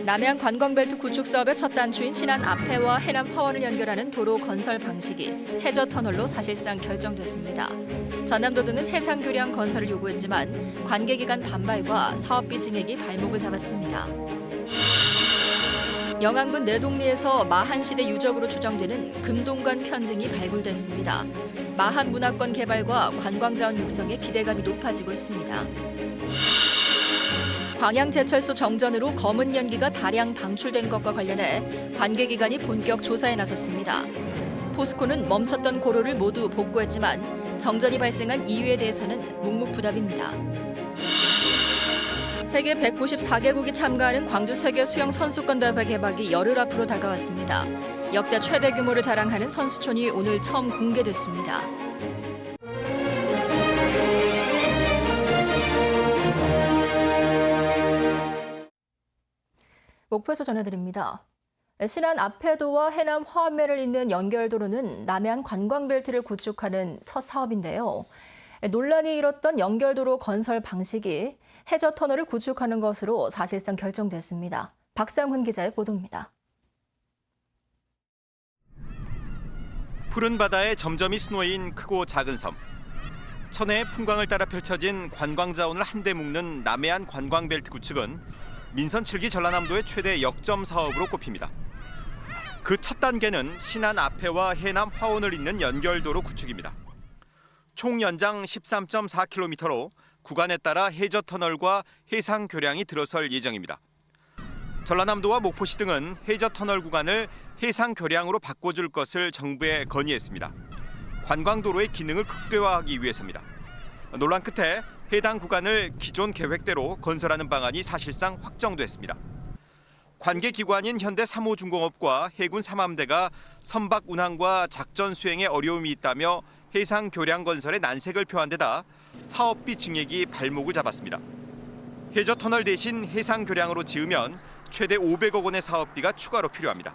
남해안 관광벨트 구축 사업의 첫 단추인 신안 앞해와 해남 화원을 연결하는 도로 건설 방식이 해저 터널로 사실상 결정됐습니다. 전남도 등은 해상 교량 건설을 요구했지만 관계기관 반발과 사업비 증액이 발목을 잡았습니다. 영안군 내동리에서 마한시대 유적으로 추정되는 금동관 편등이 발굴됐습니다. 마한 문화권 개발과 관광자원 육성에 기대감이 높아지고 있습니다. 광양제철소 정전으로 검은 연기가 다량 방출된 것과 관련해 관계기관이 본격 조사에 나섰습니다. 포스코는 멈췄던 고로를 모두 복구했지만 정전이 발생한 이유에 대해서는 묵묵부답입니다. 세계 194개국이 참가하는 광주 세계 수영 선수권 대회 개막이 열흘 앞으로 다가왔습니다. 역대 최대 규모를 자랑하는 선수촌이 오늘 처음 공개됐습니다. 목포에서 전해드립니다. 신안 앞해도와 해남 화원매를 잇는 연결도로는 남해안 관광벨트를 구축하는 첫 사업인데요. 논란이 일었던 연결도로 건설 방식이 해저 터널을 구축하는 것으로 사실상 결정됐습니다. 박상훈 기자의 보도입니다. 푸른 바다에 점점이 수놓인 크고 작은 섬. 천혜의 풍광을 따라 펼쳐진 관광 자원을 한데 묶는 남해안 관광벨트 구축은 민선 7기 전라남도의 최대 역점 사업으로 꼽힙니다. 그 첫 단계는 신안 앞해와 해남 화원을 잇는 연결도로 구축입니다. 총 연장 13.4km로 구간에 따라 해저 터널과 해상 교량이 들어설 예정입니다. 전라남도와 목포시 등은 해저 터널 구간을 해상 교량으로 바꿔줄 것을 정부에 건의했습니다. 관광도로의 기능을 극대화하기 위해서입니다. 논란 끝에 해당 구간을 기존 계획대로 건설하는 방안이 사실상 확정됐습니다. 관계기관인 현대 3호중공업과 해군 3함대가 선박 운항과 작전 수행에 어려움이 있다며 해상 교량 건설에 난색을 표한 데다 사업비 증액이 발목을 잡았습니다. 해저 터널 대신 해상 교량으로 지으면 최대 500억 원의 사업비가 추가로 필요합니다.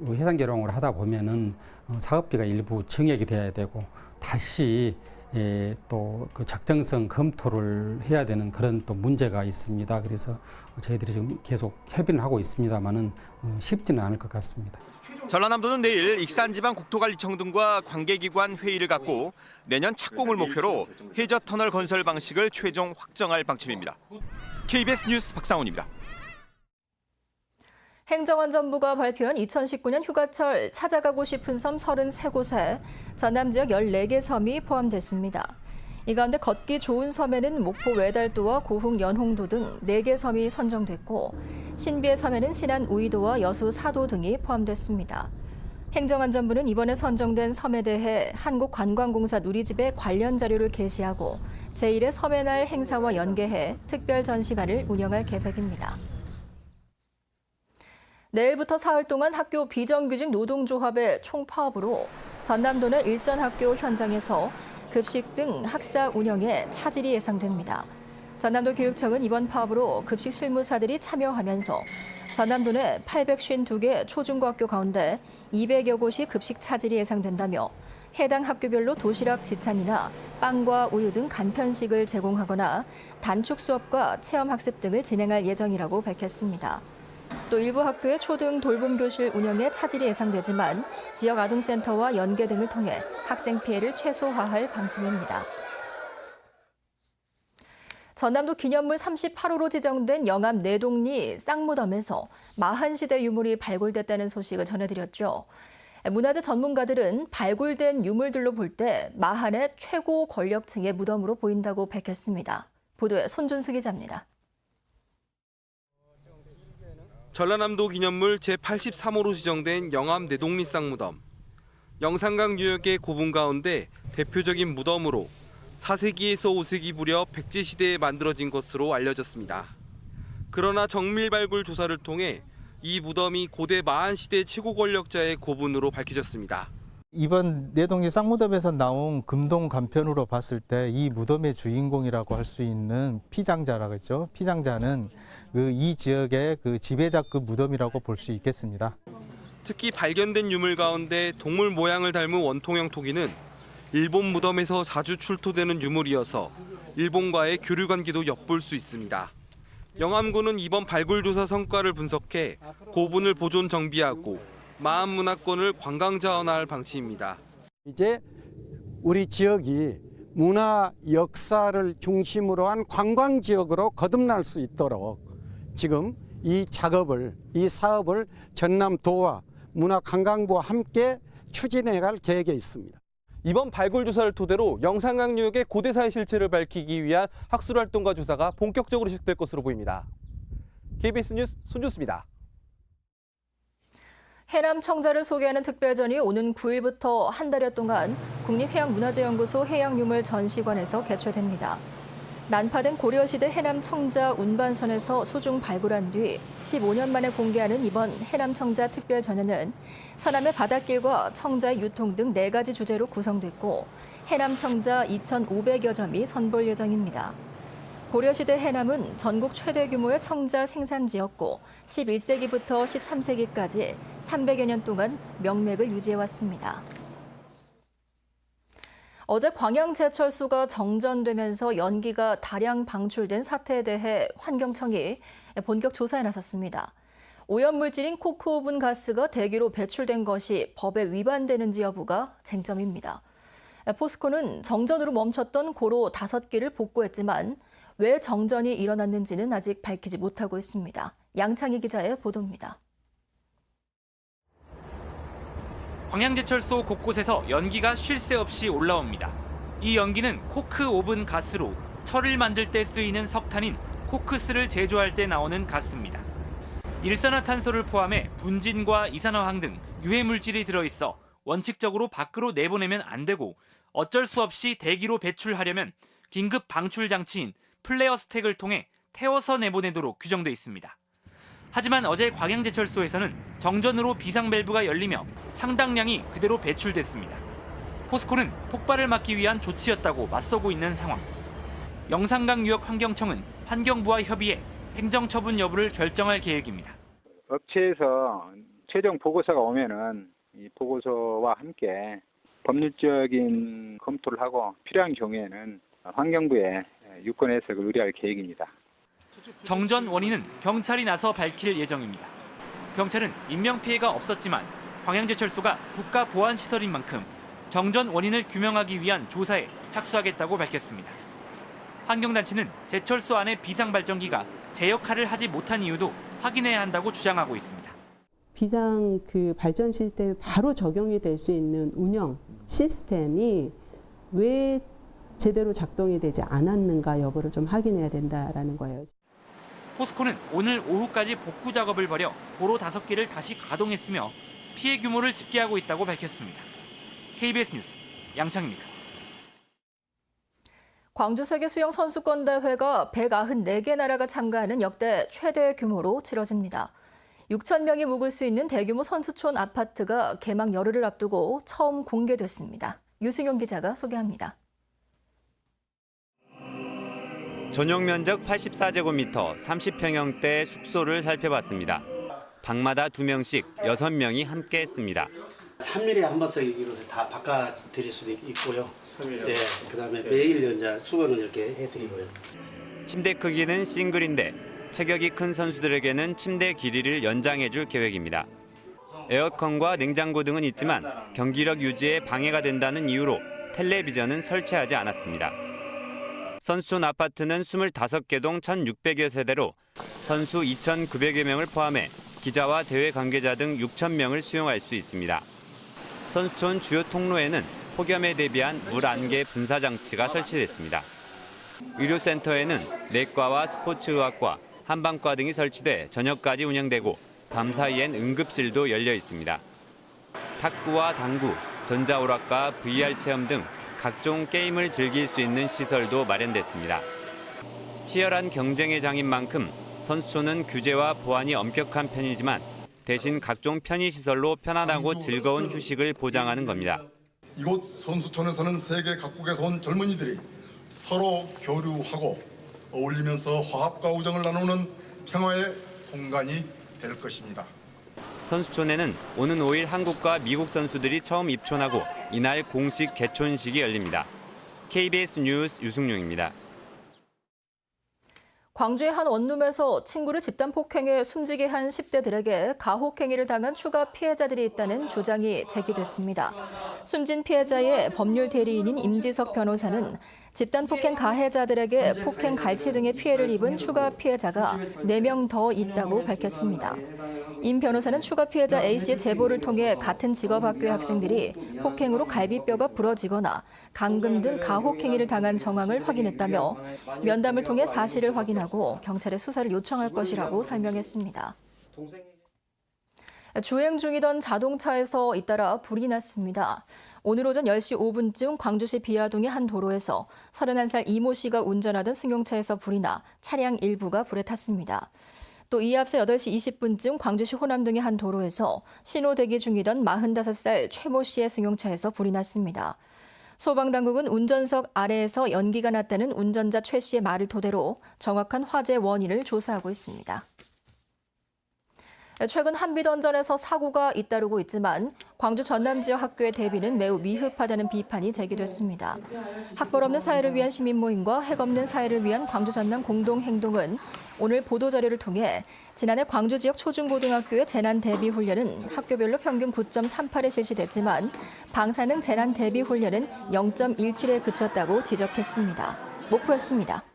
해상 교량으로 하다 보면은 사업비가 일부 증액이 돼야 되고 다시 또 그 적정성 검토를 해야 되는 그런 또 문제가 있습니다. 그래서 저희들이 지금 계속 협의는 하고 있습니다만은 쉽지는 않을 것 같습니다. 전라남도는 내일 익산지방 국토관리청 등과 관계기관 회의를 갖고 내년 착공을 목표로 해저 터널 건설 방식을 최종 확정할 방침입니다. KBS 뉴스 박상훈입니다. 행정안전부가 발표한 2019년 휴가철 찾아가고 싶은 섬 33곳에 전남 지역 14개 섬이 포함됐습니다. 이 가운데 걷기 좋은 섬에는 목포 외달도와 고흥 연홍도 등 4개 섬이 선정됐고 신비의 섬에는 신안 우이도와 여수 사도 등이 포함됐습니다. 행정안전부는 이번에 선정된 섬에 대해 한국관광공사 누리집에 관련 자료를 게시하고 제1회 섬의 날 행사와 연계해 특별 전시관을 운영할 계획입니다. 내일부터 사흘 동안 학교 비정규직 노동조합의 총파업으로 전남도는 일선학교 현장에서 급식 등 학사 운영에 차질이 예상됩니다. 전남도 교육청은 이번 파업으로 급식 실무사들이 참여하면서 전남도 내 852개 초중고학교 가운데 200여 곳이 급식 차질이 예상된다며 해당 학교별로 도시락 지참이나 빵과 우유 등 간편식을 제공하거나 단축 수업과 체험학습 등을 진행할 예정이라고 밝혔습니다. 또 일부 학교의 초등 돌봄교실 운영에 차질이 예상되지만 지역 아동센터와 연계 등을 통해 학생 피해를 최소화할 방침입니다. 전남도 기념물 38호로 지정된 영암 내동리 쌍무덤에서 마한시대 유물이 발굴됐다는 소식을 전해드렸죠. 문화재 전문가들은 발굴된 유물들로 볼 때 마한의 최고 권력층의 무덤으로 보인다고 밝혔습니다. 보도에 손준수 기자입니다. 전라남도 기념물 제83호로 지정된 영암 내동리 쌍무덤. 영산강 유역의 고분 가운데 대표적인 무덤으로 4세기에서 5세기 무렵 백제시대에 만들어진 것으로 알려졌습니다. 그러나 정밀 발굴 조사를 통해 이 무덤이 고대 마한시대 최고 권력자의 고분으로 밝혀졌습니다. 이번 내동리 쌍무덤에서 나온 금동 간편으로 봤을 때 이 무덤의 주인공이라고 할 수 있는 피장자라고 했죠. 피장자는 이 지역의 지배자급 무덤이라고 볼 수 있겠습니다. 특히 발견된 유물 가운데 동물 모양을 닮은 원통형 토기는 일본 무덤에서 자주 출토되는 유물이어서 일본과의 교류 관계도 엿볼 수 있습니다. 영암군은 이번 발굴조사 성과를 분석해 고분을 보존 정비하고 마암문화권을 관광자원화할 방침입니다. 이제 우리 지역이 문화 역사를 중심으로 한 관광 지역으로 거듭날 수 있도록 지금 이 사업을 전남도와 문화관광부와 함께 추진해 갈 계획에 있습니다. 이번 발굴 조사를 토대로 영산강 유역의 고대사의 실체를 밝히기 위한 학술 활동과 조사가 본격적으로 시작될 것으로 보입니다. KBS 뉴스 손준수입니다. 해남 청자를 소개하는 특별전이 오는 9일부터 한 달여 동안 국립해양문화재연구소 해양유물 전시관에서 개최됩니다. 난파된 고려시대 해남 청자 운반선에서 소중 발굴한 뒤 15년 만에 공개하는 이번 해남 청자 특별전에는 서남의 바닷길과 청자의 유통 등 4가지 주제로 구성됐고 해남 청자 2,500여 점이 선보일 예정입니다. 고려시대 해남은 전국 최대 규모의 청자 생산지였고 11세기부터 13세기까지 300여 년 동안 명맥을 유지해왔습니다. 어제 광양제철소가 정전되면서 연기가 다량 방출된 사태에 대해 환경청이 본격 조사에 나섰습니다. 오염물질인 코크오븐 가스가 대기로 배출된 것이 법에 위반되는지 여부가 쟁점입니다. 포스코는 정전으로 멈췄던 고로 5기를 복구했지만 왜 정전이 일어났는지는 아직 밝히지 못하고 있습니다. 양창희 기자의 보도입니다. 광양제철소 곳곳에서 연기가 쉴 새 없이 올라옵니다. 이 연기는 코크 오븐 가스로 철을 만들 때 쓰이는 석탄인 코크스를 제조할 때 나오는 가스입니다. 일산화탄소를 포함해 분진과 이산화황 등 유해 물질이 들어있어 원칙적으로 밖으로 내보내면 안 되고 어쩔 수 없이 대기로 배출하려면 긴급 방출 장치인 플레어 스택을 통해 태워서 내보내도록 규정돼 있습니다. 하지만 어제 광양제철소에서는 정전으로 비상 밸브가 열리며 상당량이 그대로 배출됐습니다. 포스코는 폭발을 막기 위한 조치였다고 맞서고 있는 상황. 영산강 유역 환경청은 환경부와 협의해 행정처분 여부를 결정할 계획입니다. 업체에서 최종 보고서가 오면은 이 보고서와 함께 법률적인 검토를 하고 필요한 경우에는 환경부에 유권 해석을 의뢰할 계획입니다. 정전 원인은 경찰이 나서 밝힐 예정입니다. 경찰은 인명피해가 없었지만 광양제철소가 국가보안시설인 만큼 정전 원인을 규명하기 위한 조사에 착수하겠다고 밝혔습니다. 환경단체는 제철소 안의 비상발전기가 제 역할을 하지 못한 이유도 확인해야 한다고 주장하고 있습니다. 비상 발전 시스템이 바로 적용이 될 수 있는 운영 시스템이 왜 제대로 작동이 되지 않았는가 여부를 좀 확인해야 된다라는 거예요. 포스코는 오늘 오후까지 복구 작업을 벌여 고로 5기를 다시 가동했으며 피해 규모를 집계하고 있다고 밝혔습니다. KBS 뉴스 양창입니다. 광주 세계수영선수권대회가 194개 나라가 참가하는 역대 최대 규모로 치러집니다. 6천 명이 묵을 수 있는 대규모 선수촌 아파트가 개막 열흘을 앞두고 처음 공개됐습니다. 유승용 기자가 소개합니다. 전용 면적 84제곱미터 30평형대 숙소를 살펴봤습니다. 방마다 2명씩 6명이 함께 했습니다. 3일에 한 번씩 이것을 다 바꿔드릴 수도 있고요. 네, 그다음에 매일 연자 수건을 이렇게 해드리고요. 침대 크기는 싱글인데 체격이 큰 선수들에게는 침대 길이를 연장해줄 계획입니다. 에어컨과 냉장고 등은 있지만 경기력 유지에 방해가 된다는 이유로 텔레비전은 설치하지 않았습니다. 선수촌 아파트는 25개 동 1,600여 세대로 선수 2,900여 명을 포함해 기자와 대회 관계자 등 6,000명을 수용할 수 있습니다. 선수촌 주요 통로에는 폭염에 대비한 물 안개 분사 장치가 설치됐습니다. 의료센터에는 내과와 스포츠의학과, 한방과 등이 설치돼 저녁까지 운영되고 밤 사이엔 응급실도 열려 있습니다. 탁구와 당구, 전자오락과 VR 체험 등 각종 게임을 즐길 수 있는 시설도 마련됐습니다. 치열한 경쟁의 장인 만큼 선수촌은 규제와 보안이 엄격한 편이지만 대신 각종 편의시설로 편안하고 즐거운 휴식을 보장하는 겁니다. 이곳 선수촌에서는 세계 각국에서 온 젊은이들이 서로 교류하고 어울리면서 화합과 우정을 나누는 평화의 공간이 될 것입니다. 선수촌에는 오는 5일 한국과 미국 선수들이 처음 입촌하고 이날 공식 개촌식이 열립니다. KBS 뉴스 유승용입니다. 광주의 한 원룸에서 친구를 집단 폭행해 숨지게 한 10대들에게 가혹행위를 당한 추가 피해자들이 있다는 주장이 제기됐습니다. 숨진 피해자의 법률 대리인인 임지석 변호사는 집단 폭행 가해자들에게 폭행, 갈치 등의 피해를 입은 추가 피해자가 4명 더 있다고 밝혔습니다. 임 변호사는 추가 피해자 A씨의 제보를 통해 같은 직업학교의 학생들이 폭행으로 갈비뼈가 부러지거나 감금 등 가혹행위를 당한 정황을 확인했다며 면담을 통해 사실을 확인하고 경찰에 수사를 요청할 것이라고 설명했습니다. 주행 중이던 자동차에서 잇따라 불이 났습니다. 오늘 오전 10시 5분쯤 광주시 비아동의 한 도로에서 31살 이모 씨가 운전하던 승용차에서 불이 나 차량 일부가 불에 탔습니다. 또 이에 앞서 8시 20분쯤 광주시 호남동의 한 도로에서 신호 대기 중이던 45살 최모 씨의 승용차에서 불이 났습니다. 소방당국은 운전석 아래에서 연기가 났다는 운전자 최 씨의 말을 토대로 정확한 화재 원인을 조사하고 있습니다. 최근 한비던전에서 사고가 잇따르고 있지만 광주 전남 지역 학교의 대비는 매우 미흡하다는 비판이 제기됐습니다. 학벌 없는 사회를 위한 시민모임과 핵 없는 사회를 위한 광주 전남 공동행동은 오늘 보도자료를 통해 지난해 광주 지역 초중고등학교의 재난 대비 훈련은 학교별로 평균 9.38에 실시됐지만 방사능 재난 대비 훈련은 0.17에 그쳤다고 지적했습니다. 목포였습니다.